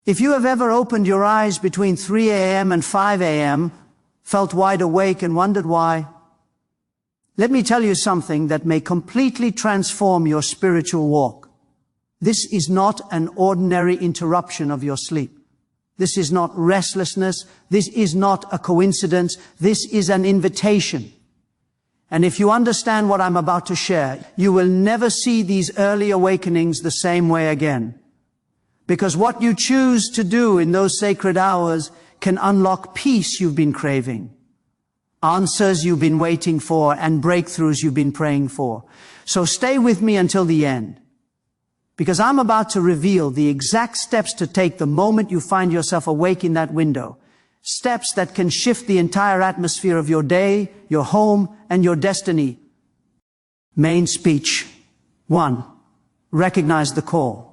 If you have ever opened your eyes between 3 a.m. and 5 a.m., felt wide awake and wondered why, let me tell you something that may completely transform your spiritual walk. This is not an ordinary interruption of your sleep. This is not restlessness. This is not a coincidence. This is an invitation. And if you understand what I'm about to share, you will never see these early awakenings the same way again. Because what you choose to do in those sacred hours can unlock peace you've been craving, answers you've been waiting for, and breakthroughs you've been praying for. So stay with me until the end, because I'm about to reveal the exact steps to take the moment you find yourself awake in that window. Steps that can shift the entire atmosphere of your day, your home, and your destiny. Main speech. 1. Recognize the call.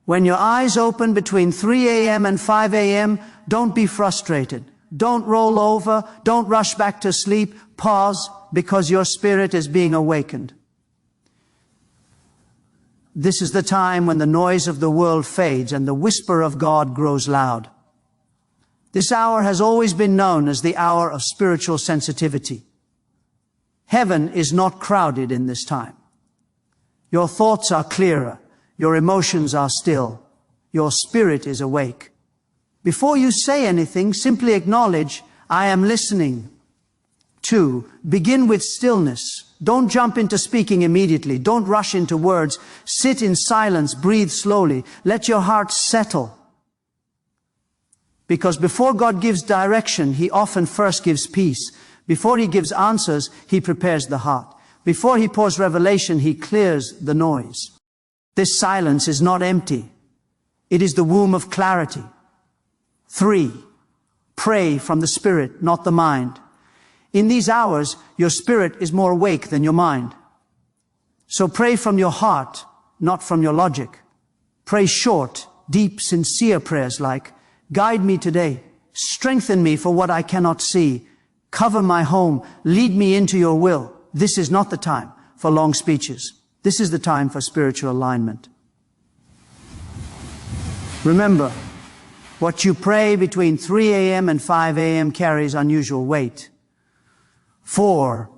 When your eyes open between 3 a.m. and 5 a.m., don't be frustrated. Don't roll over. Don't rush back to sleep. Pause, because your spirit is being awakened. This is the time when the noise of the world fades and the whisper of God grows loud. This hour has always been known as the hour of spiritual sensitivity. Heaven is not crowded in this time. Your thoughts are clearer. Your emotions are still. Your spirit is awake. Before you say anything, simply acknowledge, I am listening. 2. Begin with stillness. Don't jump into speaking immediately. Don't rush into words. Sit in silence. Breathe slowly. Let your heart settle. Because before God gives direction, He often first gives peace. Before He gives answers, He prepares the heart. Before He pours revelation, He clears the noise. This silence is not empty. It is the womb of clarity. 3. Pray from the Spirit, not the mind. In these hours, your spirit is more awake than your mind. So pray from your heart, not from your logic. Pray short, deep, sincere prayers like, guide me today, strengthen me for what I cannot see, cover my home, lead me into your will. This is not the time for long speeches. This is the time for spiritual alignment. Remember, what you pray between 3 a.m. and 5 a.m. carries unusual weight. 4.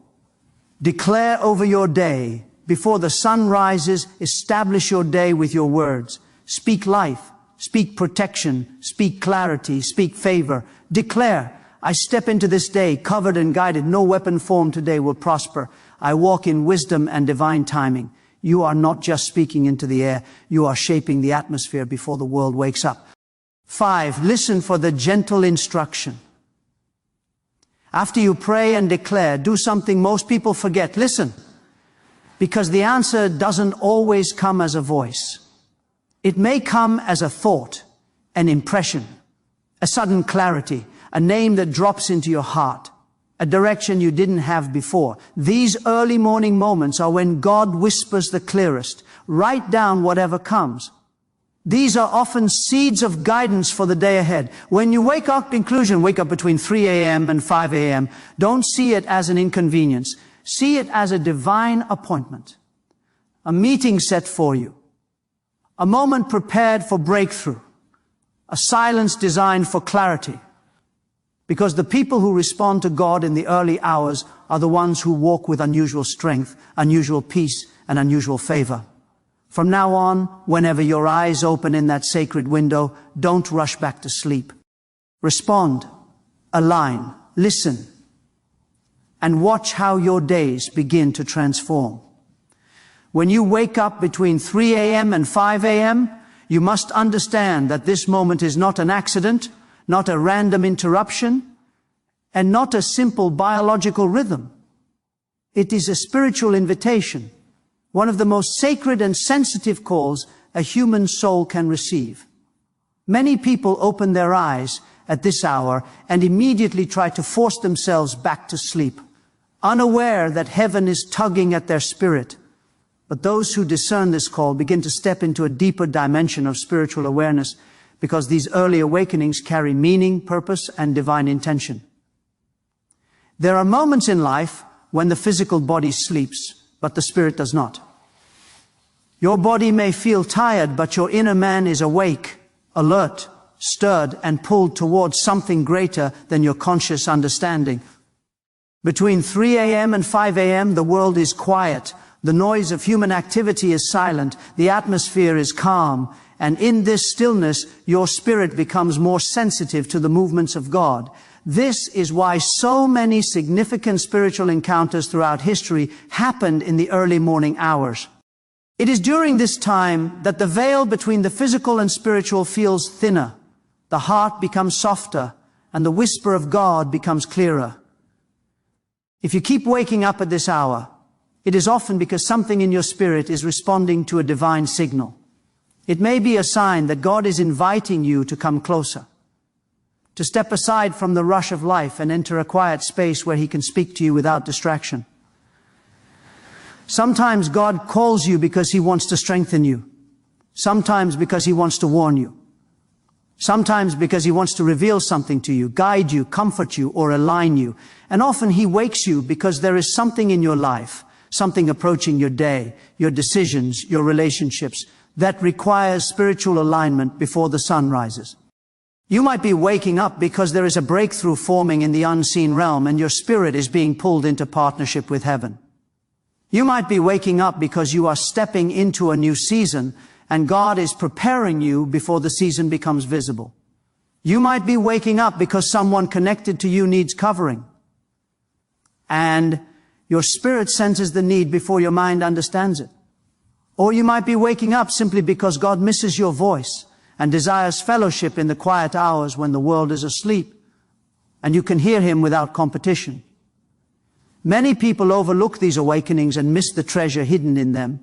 Declare over your day. Before the sun rises, establish your day with your words. Speak life, speak protection, speak clarity, speak favor. Declare, I step into this day covered and guided. No weapon formed today will prosper. I walk in wisdom and divine timing. You are not just speaking into the air. You are shaping the atmosphere before the world wakes up. 5. Listen for the gentle instruction. After you pray and declare, do something most people forget. Listen, because the answer doesn't always come as a voice. It may come as a thought, an impression, a sudden clarity, a name that drops into your heart, a direction you didn't have before. These early morning moments are when God whispers the clearest. Write down whatever comes. These are often seeds of guidance for the day ahead. When you wake up, inclusion, wake up between 3 a.m. and 5 a.m., don't see it as an inconvenience. See it as a divine appointment. A meeting set for you. A moment prepared for breakthrough. A silence designed for clarity. Because the people who respond to God in the early hours are the ones who walk with unusual strength, unusual peace, and unusual favor. From now on, whenever your eyes open in that sacred window, don't rush back to sleep. Respond, align, listen, and watch how your days begin to transform. When you wake up between 3 a.m. and 5 a.m., you must understand that this moment is not an accident, not a random interruption, and not a simple biological rhythm. It is a spiritual invitation. One of the most sacred and sensitive calls a human soul can receive. Many people open their eyes at this hour and immediately try to force themselves back to sleep, unaware that heaven is tugging at their spirit. But those who discern this call begin to step into a deeper dimension of spiritual awareness, because these early awakenings carry meaning, purpose, and divine intention. There are moments in life when the physical body sleeps, but the spirit does not. Your body may feel tired, but your inner man is awake. alert, stirred, and pulled towards something greater than your conscious understanding. Between 3 a.m. and 5 a.m., the world is quiet. The noise of human activity is silent. The atmosphere is calm. And in this stillness, your spirit becomes more sensitive to the movements of God. This is why so many significant spiritual encounters throughout history happened in the early morning hours. It is during this time that the veil between the physical and spiritual feels thinner. The heart becomes softer, and the whisper of God becomes clearer. If you keep waking up at this hour, it is often because something in your spirit is responding to a divine signal. It may be a sign that God is inviting you to come closer, to step aside from the rush of life and enter a quiet space where He can speak to you without distraction. Sometimes God calls you because He wants to strengthen you. Sometimes because He wants to warn you. Sometimes because He wants to reveal something to you, guide you, comfort you, or align you. And often He wakes you because there is something in your life, something approaching your day, your decisions, your relationships, that requires spiritual alignment before the sun rises. You might be waking up because there is a breakthrough forming in the unseen realm and your spirit is being pulled into partnership with heaven. You might be waking up because you are stepping into a new season and God is preparing you before the season becomes visible. You might be waking up because someone connected to you needs covering. And your spirit senses the need before your mind understands it. Or you might be waking up simply because God misses your voice and desires fellowship in the quiet hours when the world is asleep, and you can hear Him without competition. Many people overlook these awakenings and miss the treasure hidden in them.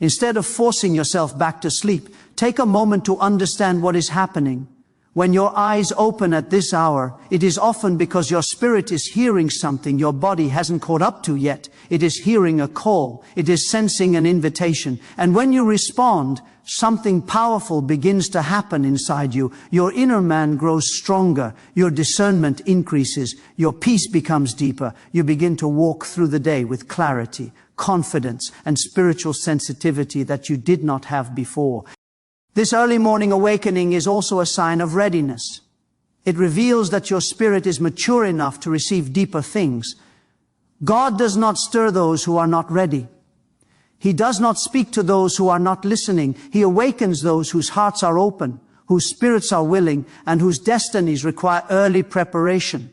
Instead of forcing yourself back to sleep, take a moment to understand what is happening. When your eyes open at this hour, it is often because your spirit is hearing something your body hasn't caught up to yet. It is hearing a call. It is sensing an invitation. And when you respond, something powerful begins to happen inside you. Your inner man grows stronger. Your discernment increases. Your peace becomes deeper. You begin to walk through the day with clarity, confidence, and spiritual sensitivity that you did not have before. This early morning awakening is also a sign of readiness. It reveals that your spirit is mature enough to receive deeper things. God does not stir those who are not ready. He does not speak to those who are not listening. He awakens those whose hearts are open, whose spirits are willing, and whose destinies require early preparation.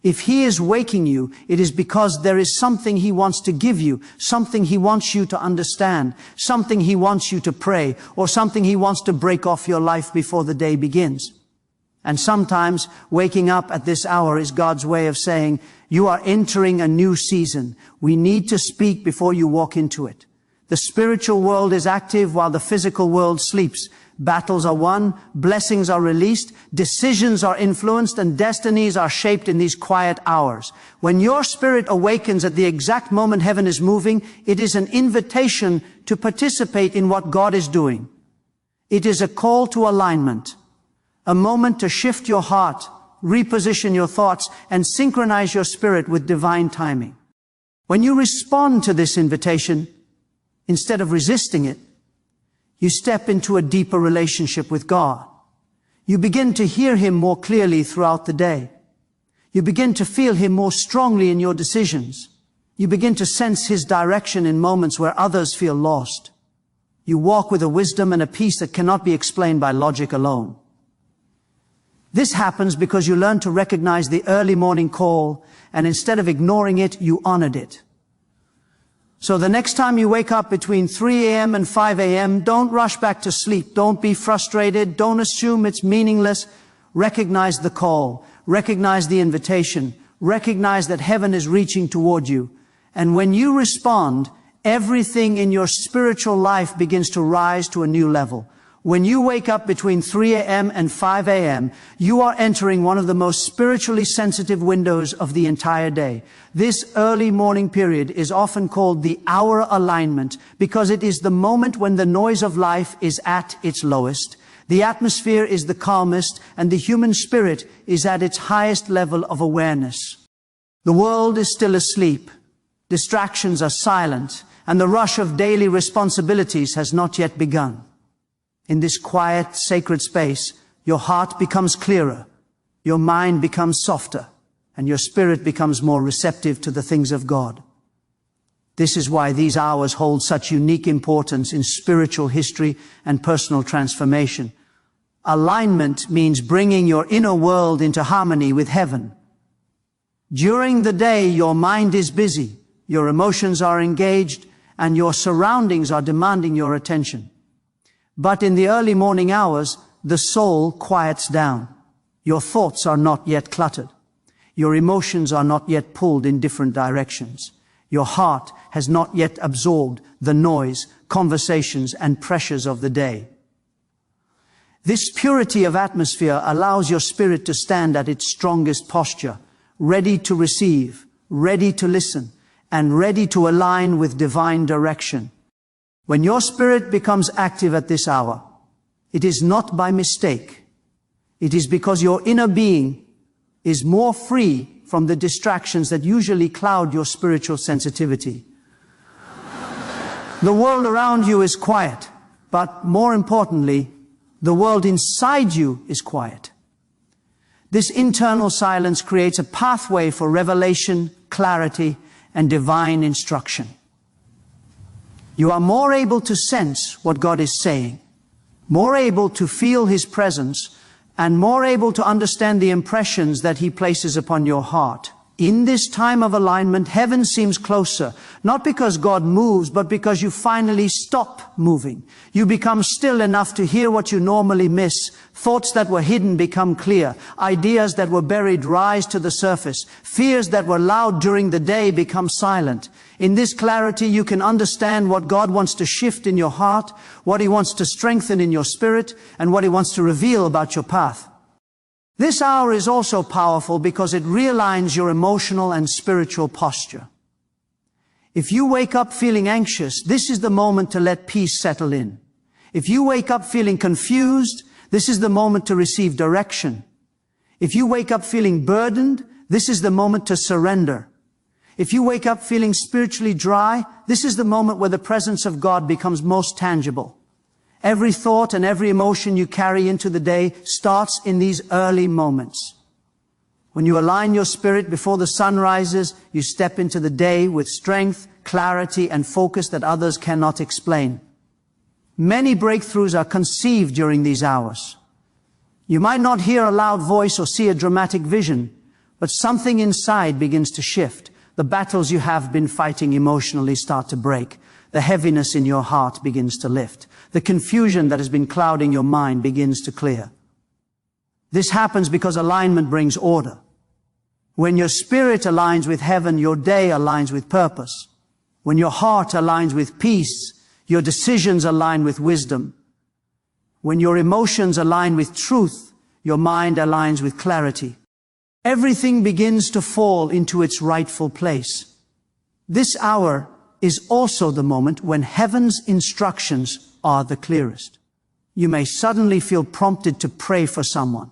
If He is waking you, it is because there is something He wants to give you, something He wants you to understand, something He wants you to pray, or something He wants to break off your life before the day begins. And sometimes waking up at this hour is God's way of saying, you are entering a new season. We need to speak before you walk into it. The spiritual world is active while the physical world sleeps. Battles are won, blessings are released, decisions are influenced, and destinies are shaped in these quiet hours. When your spirit awakens at the exact moment heaven is moving, it is an invitation to participate in what God is doing. It is a call to alignment, a moment to shift your heart, reposition your thoughts, and synchronize your spirit with divine timing. When you respond to this invitation, instead of resisting it, you step into a deeper relationship with God. You begin to hear Him more clearly throughout the day. You begin to feel Him more strongly in your decisions. You begin to sense His direction in moments where others feel lost. You walk with a wisdom and a peace that cannot be explained by logic alone. This happens because you learn to recognize the early morning call, and instead of ignoring it, you honored it. So the next time you wake up between 3 a.m. and 5 a.m., don't rush back to sleep. Don't be frustrated. Don't assume it's meaningless. Recognize the call. Recognize the invitation. Recognize that heaven is reaching toward you. And when you respond, everything in your spiritual life begins to rise to a new level. When you wake up between 3 a.m. and 5 a.m., you are entering one of the most spiritually sensitive windows of the entire day. This early morning period is often called the hour alignment because it is the moment when the noise of life is at its lowest, the atmosphere is the calmest, and the human spirit is at its highest level of awareness. The world is still asleep, distractions are silent, and the rush of daily responsibilities has not yet begun. In this quiet, sacred space, your heart becomes clearer, your mind becomes softer, and your spirit becomes more receptive to the things of God. This is why these hours hold such unique importance in spiritual history and personal transformation. Alignment means bringing your inner world into harmony with heaven. During the day, your mind is busy, your emotions are engaged, and your surroundings are demanding your attention. But in the early morning hours, the soul quiets down. Your thoughts are not yet cluttered. Your emotions are not yet pulled in different directions. Your heart has not yet absorbed the noise, conversations, and pressures of the day. This purity of atmosphere allows your spirit to stand at its strongest posture, ready to receive, ready to listen, and ready to align with divine direction. When your spirit becomes active at this hour, it is not by mistake. It is because your inner being is more free from the distractions that usually cloud your spiritual sensitivity. The world around you is quiet, but more importantly, the world inside you is quiet. This internal silence creates a pathway for revelation, clarity, and divine instruction. You are more able to sense what God is saying, more able to feel His presence, and more able to understand the impressions that He places upon your heart. In this time of alignment, heaven seems closer, not because God moves, but because you finally stop moving. You become still enough to hear what you normally miss. Thoughts that were hidden become clear. Ideas that were buried rise to the surface. Fears that were loud during the day become silent. In this clarity, you can understand what God wants to shift in your heart, what He wants to strengthen in your spirit, and what He wants to reveal about your path. This hour is also powerful because it realigns your emotional and spiritual posture. If you wake up feeling anxious, this is the moment to let peace settle in. If you wake up feeling confused, this is the moment to receive direction. If you wake up feeling burdened, this is the moment to surrender. If you wake up feeling spiritually dry, this is the moment where the presence of God becomes most tangible. Every thought and every emotion you carry into the day starts in these early moments. When you align your spirit before the sun rises, you step into the day with strength, clarity, and focus that others cannot explain. Many breakthroughs are conceived during these hours. You might not hear a loud voice or see a dramatic vision, but something inside begins to shift. The battles you have been fighting emotionally start to break. The heaviness in your heart begins to lift. The confusion that has been clouding your mind begins to clear. This happens because alignment brings order. When your spirit aligns with heaven, your day aligns with purpose. When your heart aligns with peace, your decisions align with wisdom. When your emotions align with truth, your mind aligns with clarity. Everything begins to fall into its rightful place. This hour is also the moment when heaven's instructions are the clearest. You may suddenly feel prompted to pray for someone.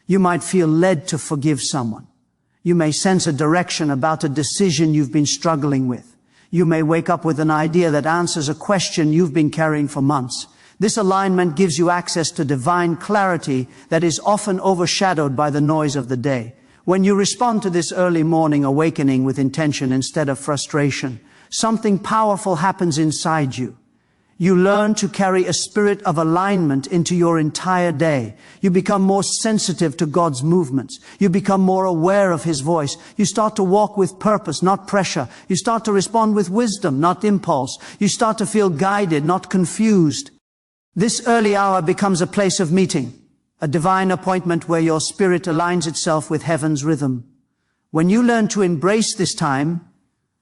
You might feel led to forgive someone. You may sense a direction about a decision you've been struggling with. You may wake up with an idea that answers a question you've been carrying for months. This alignment gives you access to divine clarity that is often overshadowed by the noise of the day. When you respond to this early morning awakening with intention instead of frustration, something powerful happens inside you. You learn to carry a spirit of alignment into your entire day. You become more sensitive to God's movements. You become more aware of His voice. You start to walk with purpose, not pressure. You start to respond with wisdom, not impulse. You start to feel guided, not confused. This early hour becomes a place of meeting, a divine appointment where your spirit aligns itself with heaven's rhythm. When you learn to embrace this time,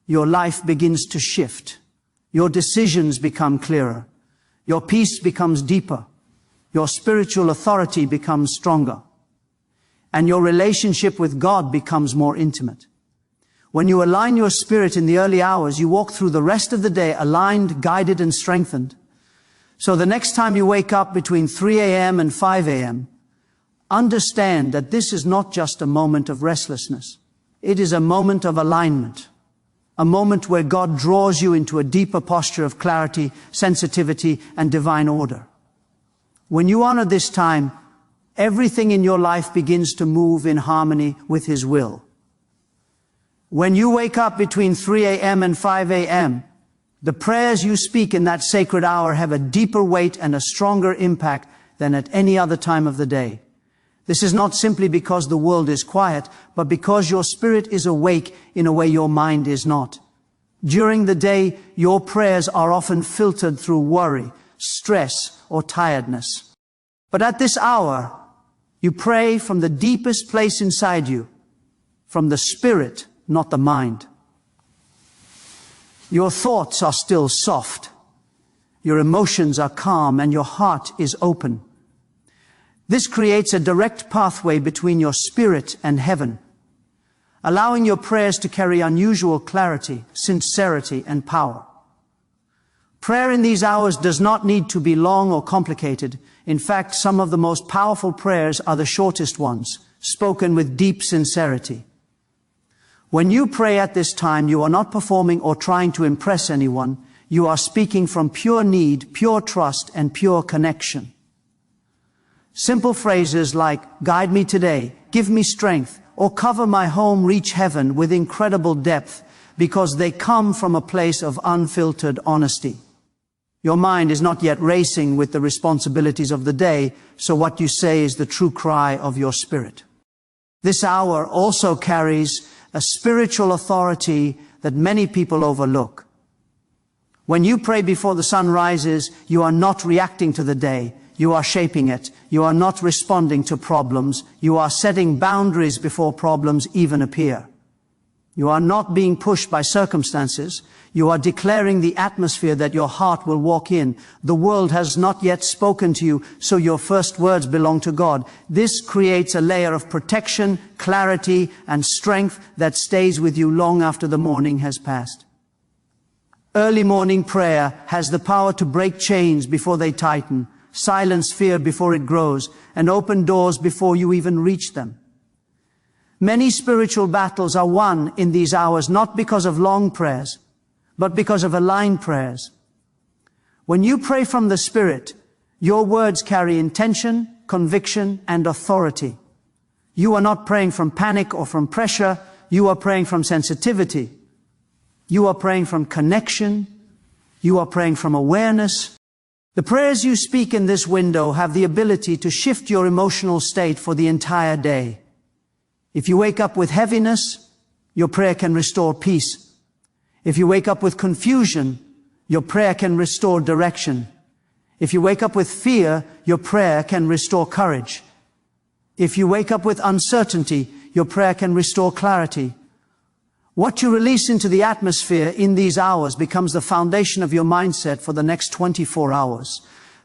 your life begins to shift. Your decisions become clearer. Your peace becomes deeper. Your spiritual authority becomes stronger. And your relationship with God becomes more intimate. When you align your spirit in the early hours, you walk through the rest of the day aligned, guided, and strengthened. So the next time you wake up between 3 a.m. and 5 a.m., understand that this is not just a moment of restlessness. It is a moment of alignment. A moment where God draws you into a deeper posture of clarity, sensitivity, and divine order. When you honor this time, everything in your life begins to move in harmony with His will. When you wake up between 3 a.m. and 5 a.m., the prayers you speak in that sacred hour have a deeper weight and a stronger impact than at any other time of the day. This is not simply because the world is quiet, but because your spirit is awake in a way your mind is not. During the day, your prayers are often filtered through worry, stress, or tiredness. But at this hour, you pray from the deepest place inside you, from the spirit, not the mind. Your thoughts are still soft. Your emotions are calm and your heart is open. This creates a direct pathway between your spirit and heaven, allowing your prayers to carry unusual clarity, sincerity, and power. Prayer in these hours does not need to be long or complicated. In fact, some of the most powerful prayers are the shortest ones, spoken with deep sincerity. When you pray at this time, you are not performing or trying to impress anyone. You are speaking from pure need, pure trust, and pure connection. Simple phrases like, guide me today, give me strength, or cover my home, reach heaven with incredible depth, because they come from a place of unfiltered honesty. Your mind is not yet racing with the responsibilities of the day, so what you say is the true cry of your spirit. This hour also carries a spiritual authority that many people overlook. When you pray before the sun rises, you are not reacting to the day. You are shaping it. You are not responding to problems. You are setting boundaries before problems even appear. You are not being pushed by circumstances. You are declaring the atmosphere that your heart will walk in. The world has not yet spoken to you, so your first words belong to God. This creates a layer of protection, clarity, and strength that stays with you long after the morning has passed. Early morning prayer has the power to break chains before they tighten, silence fear before it grows, and open doors before you even reach them. Many spiritual battles are won in these hours not because of long prayers, but because of aligned prayers. When you pray from the Spirit, your words carry intention, conviction, and authority. You are not praying from panic or from pressure. You are praying from sensitivity. You are praying from connection. You are praying from awareness. The prayers you speak in this window have the ability to shift your emotional state for the entire day. If you wake up with heaviness, your prayer can restore peace. If you wake up with confusion, your prayer can restore direction. If you wake up with fear, your prayer can restore courage. If you wake up with uncertainty, your prayer can restore clarity. What you release into the atmosphere in these hours becomes the foundation of your mindset for the next 24 hours.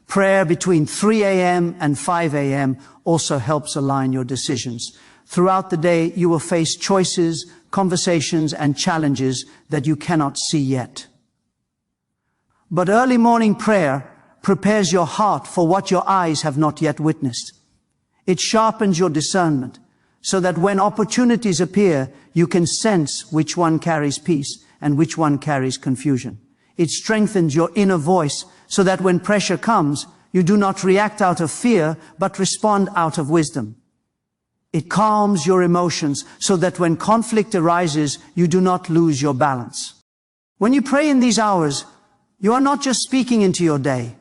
Prayer between 3 a.m. and 5 a.m. also helps align your decisions. Throughout the day, you will face choices, conversations, and challenges that you cannot see yet. But early morning prayer prepares your heart for what your eyes have not yet witnessed. It sharpens your discernment so that when opportunities appear, you can sense which one carries peace and which one carries confusion. It strengthens your inner voice so that when pressure comes, you do not react out of fear, but respond out of wisdom. It calms your emotions so that when conflict arises, you do not lose your balance. When you pray in these hours, you are not just speaking into your day.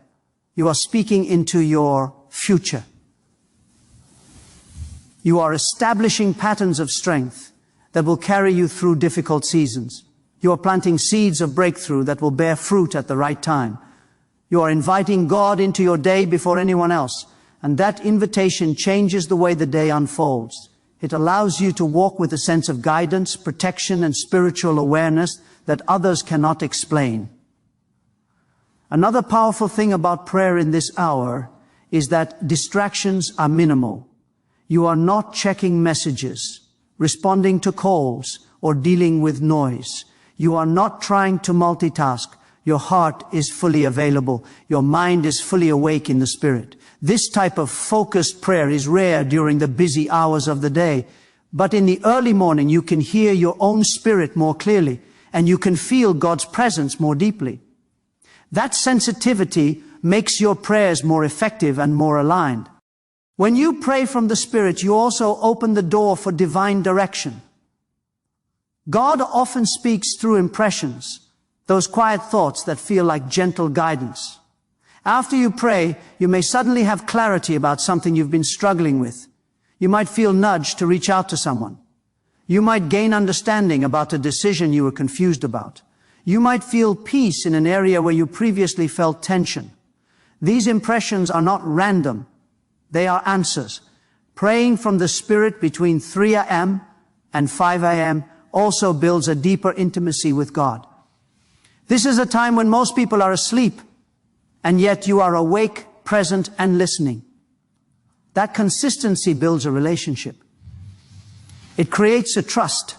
You are speaking into your future. You are establishing patterns of strength that will carry you through difficult seasons. You are planting seeds of breakthrough that will bear fruit at the right time. You are inviting God into your day before anyone else. And that invitation changes the way the day unfolds. It allows you to walk with a sense of guidance, protection, and spiritual awareness that others cannot explain. Another powerful thing about prayer in this hour is that distractions are minimal. You are not checking messages, responding to calls, or dealing with noise. You are not trying to multitask. Your heart is fully available. Your mind is fully awake in the Spirit. This type of focused prayer is rare during the busy hours of the day. But in the early morning, you can hear your own spirit more clearly, and you can feel God's presence more deeply. That sensitivity makes your prayers more effective and more aligned. When you pray from the Spirit, you also open the door for divine direction. God often speaks through impressions, those quiet thoughts that feel like gentle guidance. After you pray, you may suddenly have clarity about something you've been struggling with. You might feel nudged to reach out to someone. You might gain understanding about a decision you were confused about. You might feel peace in an area where you previously felt tension. These impressions are not random. They are answers. Praying from the Spirit between 3 a.m. and 5 a.m. also builds a deeper intimacy with God. This is a time when most people are asleep, and yet you are awake, present, and listening. That consistency builds a relationship. It creates a trust.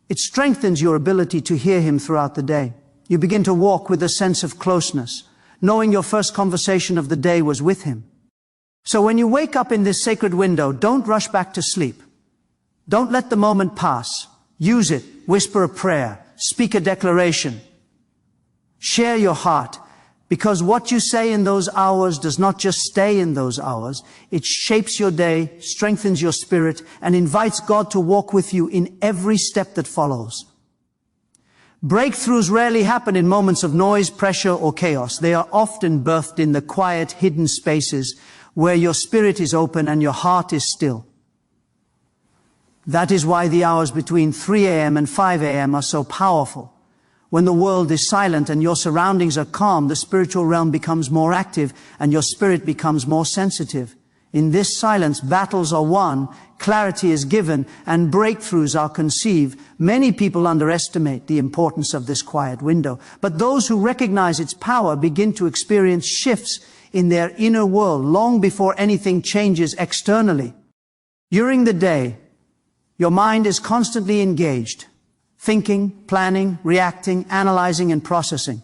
It strengthens your ability to hear Him throughout the day. You begin to walk with a sense of closeness, knowing your first conversation of the day was with Him. So when you wake up in this sacred window, don't rush back to sleep. Don't let the moment pass. Use it. Whisper a prayer. Speak a declaration. Share your heart. Because what you say in those hours does not just stay in those hours. It shapes your day, strengthens your spirit, and invites God to walk with you in every step that follows. Breakthroughs rarely happen in moments of noise, pressure, or chaos. They are often birthed in the quiet, hidden spaces where your spirit is open and your heart is still. That is why the hours between 3 a.m. and 5 a.m. are so powerful. When the world is silent and your surroundings are calm, the spiritual realm becomes more active and your spirit becomes more sensitive. In this silence, battles are won, clarity is given, and breakthroughs are conceived. Many people underestimate the importance of this quiet window, but those who recognize its power begin to experience shifts in their inner world long before anything changes externally. During the day, your mind is constantly engaged. Thinking, planning, reacting, analyzing, and processing.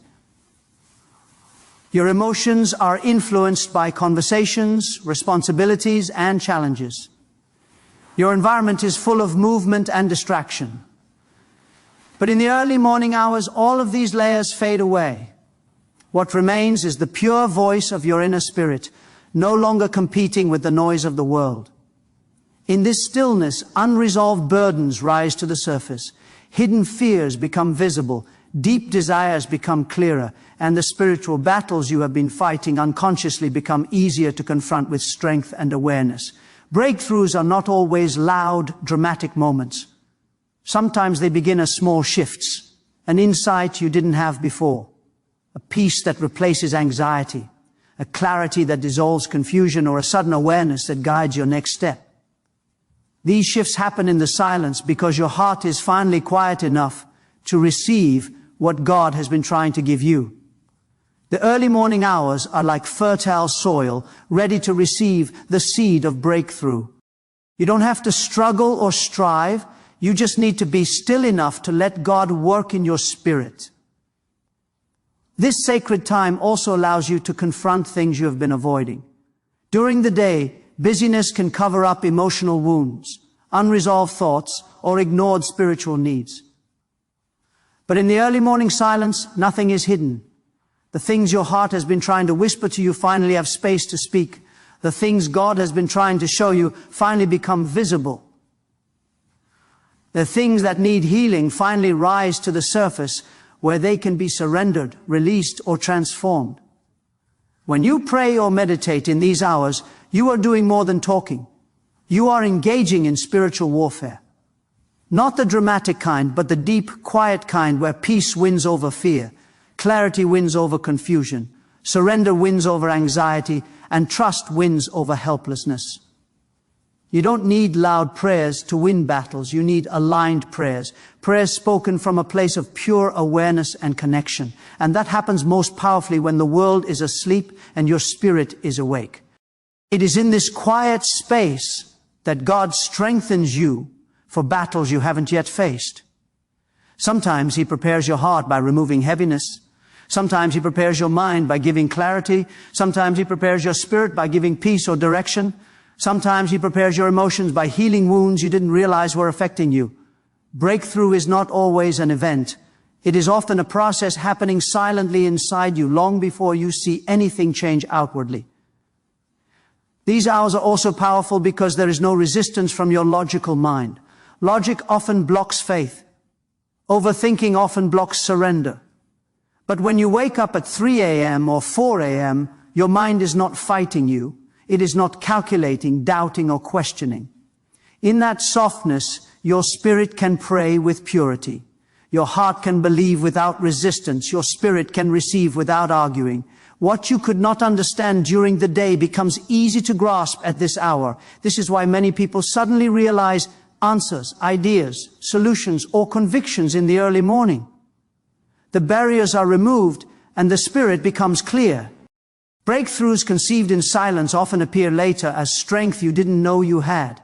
Your emotions are influenced by conversations, responsibilities, and challenges. Your environment is full of movement and distraction. But in the early morning hours, all of these layers fade away. What remains is the pure voice of your inner spirit, no longer competing with the noise of the world. In this stillness, unresolved burdens rise to the surface. Hidden fears become visible, deep desires become clearer, and the spiritual battles you have been fighting unconsciously become easier to confront with strength and awareness. Breakthroughs are not always loud, dramatic moments. Sometimes they begin as small shifts, an insight you didn't have before, a peace that replaces anxiety, a clarity that dissolves confusion, or a sudden awareness that guides your next step. These shifts happen in the silence because your heart is finally quiet enough to receive what God has been trying to give you. The early morning hours are like fertile soil, ready to receive the seed of breakthrough. You don't have to struggle or strive. You just need to be still enough to let God work in your spirit. This sacred time also allows you to confront things you have been avoiding. During the day, busyness can cover up emotional wounds, unresolved thoughts, or ignored spiritual needs. But in the early morning silence, nothing is hidden. The things your heart has been trying to whisper to you finally have space to speak. The things God has been trying to show you finally become visible. The things that need healing finally rise to the surface where they can be surrendered, released, or transformed. When you pray or meditate in these hours, you are doing more than talking. You are engaging in spiritual warfare. Not the dramatic kind, but the deep, quiet kind where peace wins over fear, clarity wins over confusion, surrender wins over anxiety, and trust wins over helplessness. You don't need loud prayers to win battles. You need aligned prayers. Prayers spoken from a place of pure awareness and connection. And that happens most powerfully when the world is asleep and your spirit is awake. It is in this quiet space that God strengthens you for battles you haven't yet faced. Sometimes He prepares your heart by removing heaviness. Sometimes He prepares your mind by giving clarity. Sometimes He prepares your spirit by giving peace or direction. Sometimes He prepares your emotions by healing wounds you didn't realize were affecting you. Breakthrough is not always an event. It is often a process happening silently inside you long before you see anything change outwardly. These hours are also powerful because there is no resistance from your logical mind. Logic often blocks faith. Overthinking often blocks surrender. But when you wake up at 3 a.m. or 4 a.m., your mind is not fighting you. It is not calculating, doubting, or questioning. In that softness, your spirit can pray with purity. Your heart can believe without resistance. Your spirit can receive without arguing. What you could not understand during the day becomes easy to grasp at this hour. This is why many people suddenly realize answers, ideas, solutions, or convictions in the early morning. The barriers are removed and the spirit becomes clear. Breakthroughs conceived in silence often appear later as strength you didn't know you had.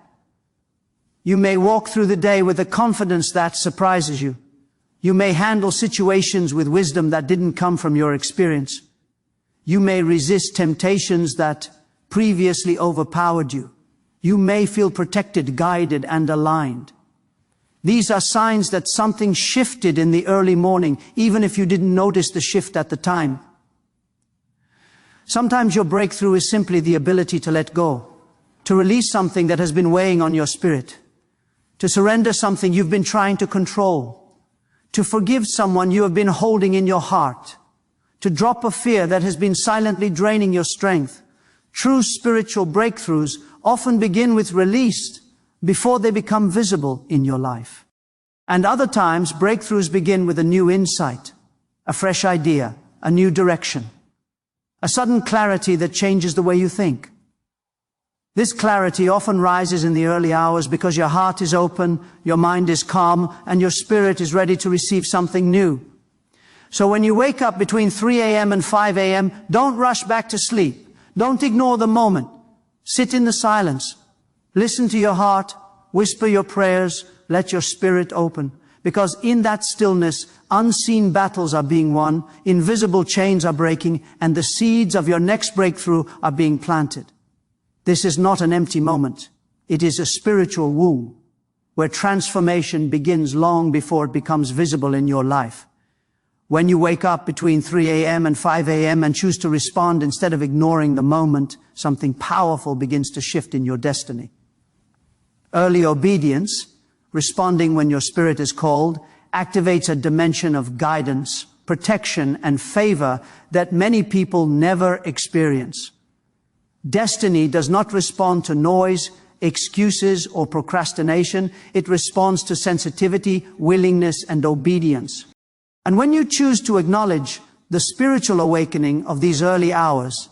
You may walk through the day with a confidence that surprises you. You may handle situations with wisdom that didn't come from your experience. You may resist temptations that previously overpowered you. You may feel protected, guided, and aligned. These are signs that something shifted in the early morning, even if you didn't notice the shift at the time. Sometimes your breakthrough is simply the ability to let go, to release something that has been weighing on your spirit, to surrender something you've been trying to control, to forgive someone you have been holding in your heart, to drop a fear that has been silently draining your strength. True spiritual breakthroughs often begin with release before they become visible in your life. And other times, breakthroughs begin with a new insight, a fresh idea, a new direction, a sudden clarity that changes the way you think. This clarity often rises in the early hours because your heart is open, your mind is calm, and your spirit is ready to receive something new. So when you wake up between 3 a.m. and 5 a.m., don't rush back to sleep. Don't ignore the moment. Sit in the silence. Listen to your heart. Whisper your prayers. Let your spirit open. Because in that stillness, unseen battles are being won, invisible chains are breaking, and the seeds of your next breakthrough are being planted. This is not an empty moment. It is a spiritual womb where transformation begins long before it becomes visible in your life. When you wake up between 3 a.m. and 5 a.m. and choose to respond instead of ignoring the moment, something powerful begins to shift in your destiny. Early obedience, responding when your spirit is called, activates a dimension of guidance, protection, and favor that many people never experience. Destiny does not respond to noise, excuses, or procrastination. It responds to sensitivity, willingness, and obedience. And when you choose to acknowledge the spiritual awakening of these early hours,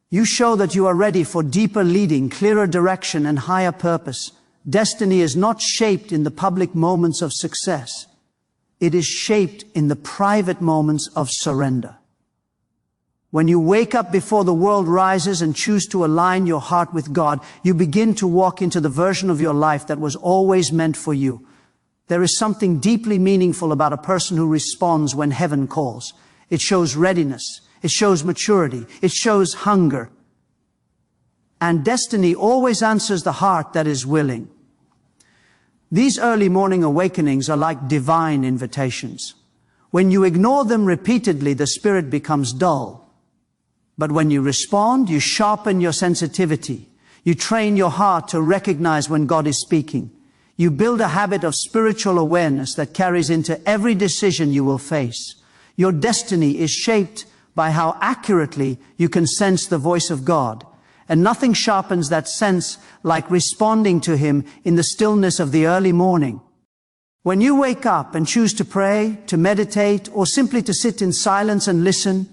you show that you are ready for deeper leading, clearer direction, and higher purpose. Destiny is not shaped in the public moments of success. It is shaped in the private moments of surrender. When you wake up before the world rises and choose to align your heart with God, you begin to walk into the version of your life that was always meant for you. There is something deeply meaningful about a person who responds when heaven calls. It shows readiness. It shows maturity. It shows hunger. And destiny always answers the heart that is willing. These early morning awakenings are like divine invitations. When you ignore them repeatedly, the spirit becomes dull. But when you respond, you sharpen your sensitivity. You train your heart to recognize when God is speaking. You build a habit of spiritual awareness that carries into every decision you will face. Your destiny is shaped by how accurately you can sense the voice of God. And nothing sharpens that sense like responding to Him in the stillness of the early morning. When you wake up and choose to pray, to meditate, or simply to sit in silence and listen,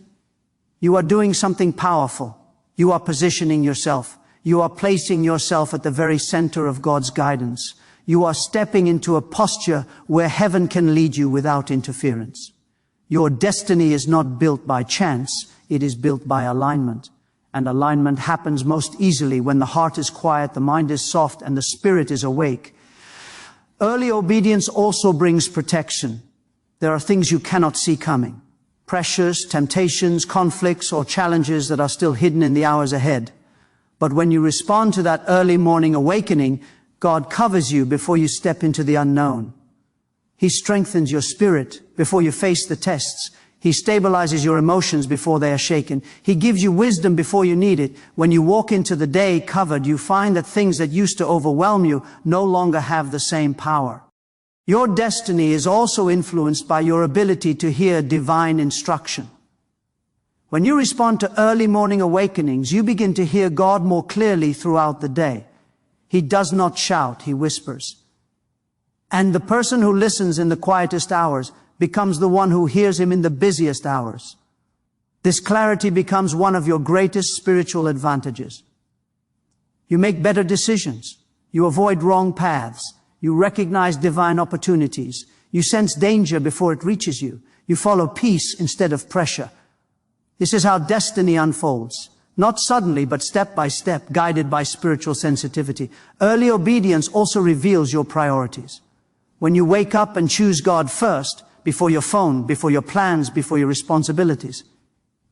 you are doing something powerful. You are positioning yourself. You are placing yourself at the very center of God's guidance. You are stepping into a posture where heaven can lead you without interference. Your destiny is not built by chance. It is built by alignment. And alignment happens most easily when the heart is quiet, the mind is soft, and the spirit is awake. Early obedience also brings protection. There are things you cannot see coming. Pressures, temptations, conflicts, or challenges that are still hidden in the hours ahead. But when you respond to that early morning awakening, God covers you before you step into the unknown. He strengthens your spirit before you face the tests. He stabilizes your emotions before they are shaken. He gives you wisdom before you need it. When you walk into the day covered, you find that things that used to overwhelm you no longer have the same power. Your destiny is also influenced by your ability to hear divine instruction. When you respond to early morning awakenings, you begin to hear God more clearly throughout the day. He does not shout, he whispers. And the person who listens in the quietest hours becomes the one who hears him in the busiest hours. This clarity becomes one of your greatest spiritual advantages. You make better decisions. You avoid wrong paths. You recognize divine opportunities. You sense danger before it reaches you. You follow peace instead of pressure. This is how destiny unfolds. Not suddenly, but step by step, guided by spiritual sensitivity. Early obedience also reveals your priorities. When you wake up and choose God first, before your phone, before your plans, before your responsibilities,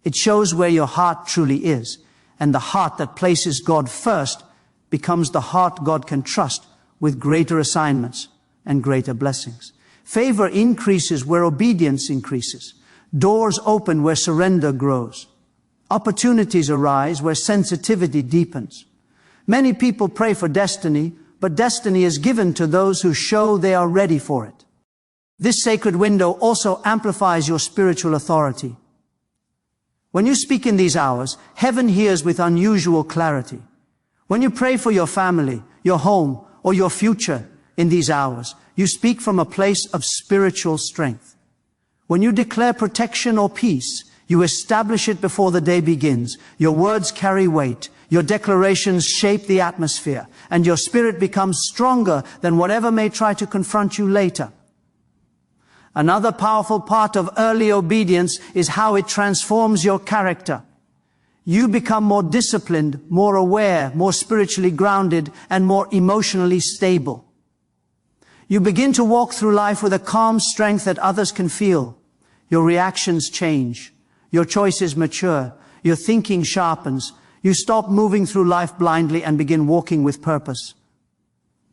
it shows where your heart truly is. And the heart that places God first becomes the heart God can trust with greater assignments and greater blessings. Favor increases where obedience increases. Doors open where surrender grows. Opportunities arise where sensitivity deepens. Many people pray for destiny, but destiny is given to those who show they are ready for it. This sacred window also amplifies your spiritual authority. When you speak in these hours, heaven hears with unusual clarity. When you pray for your family, your home, or your future in these hours, you speak from a place of spiritual strength. When you declare protection or peace, you establish it before the day begins. Your words carry weight. Your declarations shape the atmosphere, and your spirit becomes stronger than whatever may try to confront you later. Another powerful part of early obedience is how it transforms your character. You become more disciplined, more aware, more spiritually grounded, and more emotionally stable. You begin to walk through life with a calm strength that others can feel. Your reactions change. Your choices mature. Your thinking sharpens. You stop moving through life blindly and begin walking with purpose.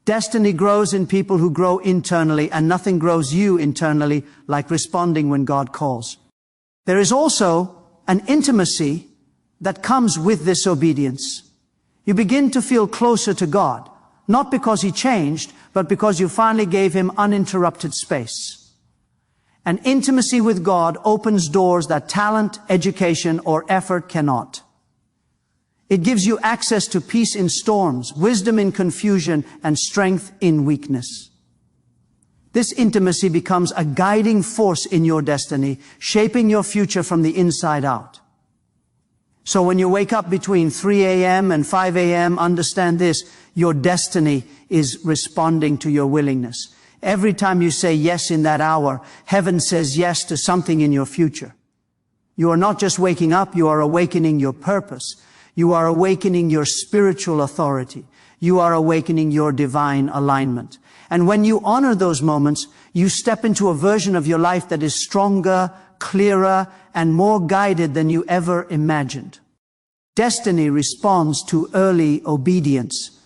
Destiny grows in people who grow internally, and nothing grows you internally like responding when God calls. There is also an intimacy that comes with this obedience. You begin to feel closer to God, not because He changed, but because you finally gave Him uninterrupted space. An intimacy with God opens doors that talent, education, or effort cannot. It gives you access to peace in storms, wisdom in confusion, and strength in weakness. This intimacy becomes a guiding force in your destiny, shaping your future from the inside out. So when you wake up between 3 a.m. and 5 a.m., understand this: your destiny is responding to your willingness. Every time you say yes in that hour, heaven says yes to something in your future. You are not just waking up, you are awakening your purpose. You are awakening your spiritual authority. You are awakening your divine alignment. And when you honor those moments, you step into a version of your life that is stronger, clearer, and more guided than you ever imagined. Destiny responds to early obedience.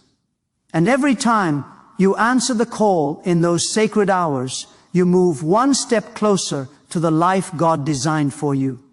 And every time you answer the call in those sacred hours, you move one step closer to the life God designed for you.